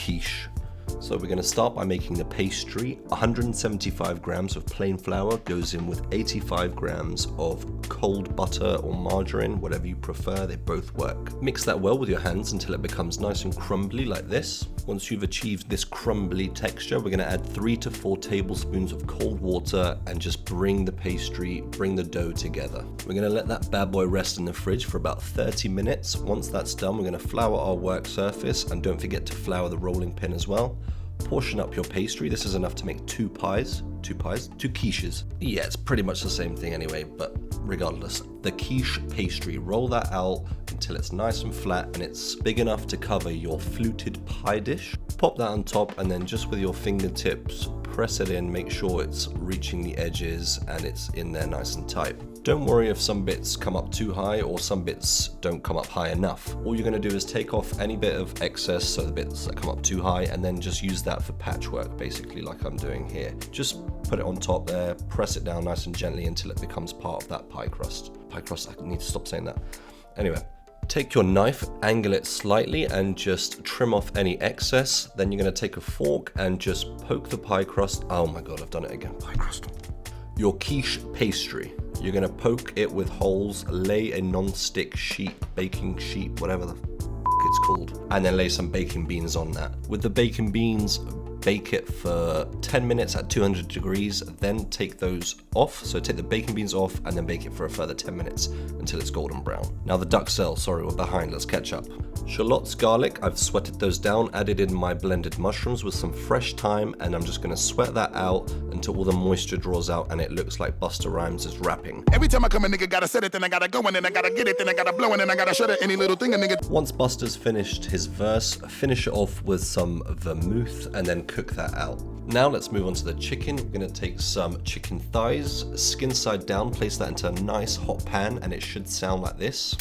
quiche. So we're going to start by making the pastry. 175 grams of plain flour goes in with 85 grams of cold butter or margarine, whatever you prefer, they both work. Mix that well with your hands until it becomes nice and crumbly like this. Once you've achieved this crumbly texture, we're going to add 3 to 4 tablespoons of cold water and just bring the dough together. We're going to let that bad boy rest in the fridge for about 30 minutes. Once that's done, we're going to flour our work surface, and don't forget to flour the rolling pin as well. Portion up your pastry. This is enough to make two quiches. Yeah, it's pretty much the same thing anyway, but regardless. The quiche pastry, roll that out until it's nice and flat and it's big enough to cover your fluted pie dish. Pop that on top and then just with your fingertips, press it in, make sure it's reaching the edges and it's in there nice and tight. Don't worry if some bits come up too high or some bits don't come up high enough. All you're going to do is take off any bit of excess, so the bits that come up too high, and then just use that for patchwork, basically like I'm doing here. Just put it on top there, press it down nice and gently until it becomes part of that pie crust. I need to stop saying that. Anyway, take your knife, angle it slightly and just trim off any excess. Then you're going to take a fork and just poke the pie crust. Oh my god, I've done it again. Pie crust. Your quiche pastry. You're going to poke it with holes, lay a non-stick sheet, baking sheet, whatever the it's called, and then lay some baking beans on that. With the baking beans, bake it for 10 minutes at 200 degrees, then take those off. So take the baking beans off and then bake it for a further 10 minutes until it's golden brown. Now the Duxelle, sorry, we're behind, let's catch up. Shallots, garlic, I've sweated those down, added in my blended mushrooms with some fresh thyme, and I'm just gonna sweat that out until all the moisture draws out and it looks like Busta Rhymes is rapping. Every time I come a nigga gotta set it, then I gotta go, and then I gotta get it, then I gotta blow, and then I gotta shut it, any little thing a nigga. Once Busta's finished his verse, finish it off with some vermouth and then cook that out. Now let's move on to the chicken. We're gonna take some chicken thighs, skin side down, place that into a nice hot pan, and it should sound like this.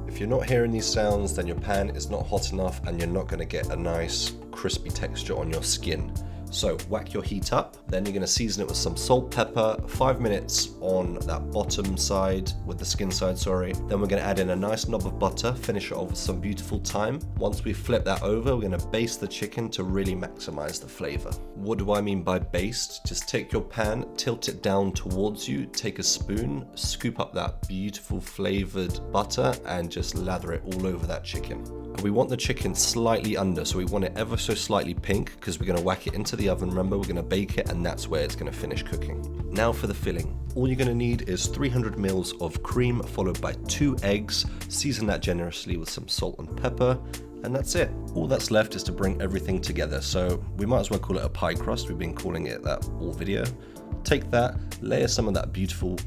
If you're not hearing these sounds, then your pan is not hot enough and you're not gonna get a nice crispy texture on your skin. So whack your heat up, then you're gonna season it with some salt, pepper, 5 minutes on that bottom side, with the skin side, sorry. Then we're gonna add in a nice knob of butter, finish it off with some beautiful thyme. Once we flip that over, we're gonna baste the chicken to really maximize the flavor. What do I mean by baste? Just take your pan, tilt it down towards you, take a spoon, scoop up that beautiful flavored butter and just lather it all over that chicken. We want the chicken slightly under, so we want it ever so slightly pink because we're gonna whack it into the oven. Remember, we're gonna bake it and that's where it's gonna finish cooking. Now for the filling. All you're gonna need is 300 mils of cream followed by 2 eggs. Season that generously with some salt and pepper, and that's it. All that's left is to bring everything together. So we might as well call it a pie crust. We've been calling it that all video. Take that, layer some of that beautiful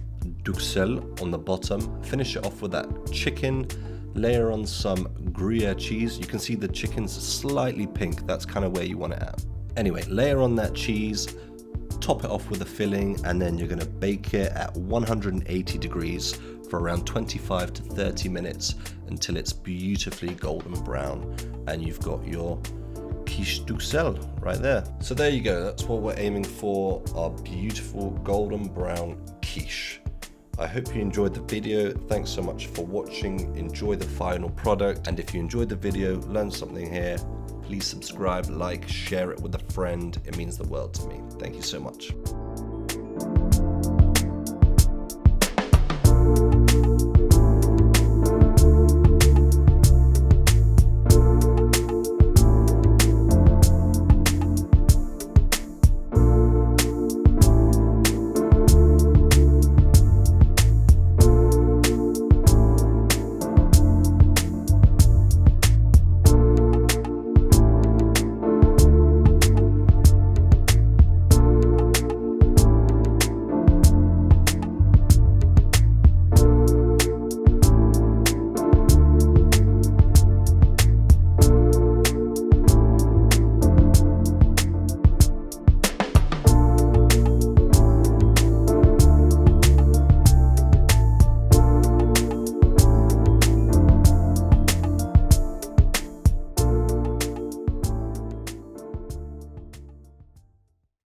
Duxelle on the bottom, finish it off with that chicken, layer on some Gruyere cheese. You can see the chicken's slightly pink. That's kind of where you want it at. Anyway, layer on that cheese, top it off with a filling, and then you're gonna bake it at 180 degrees for around 25 to 30 minutes until it's beautifully golden brown. And you've got your quiche Duxelle right there. So there you go, that's what we're aiming for, our beautiful golden brown quiche. I hope you enjoyed the video. Thanks so much for watching. Enjoy the final product. And if you enjoyed the video, learned something here, please subscribe, like, share it with a friend. It means the world to me. Thank you so much.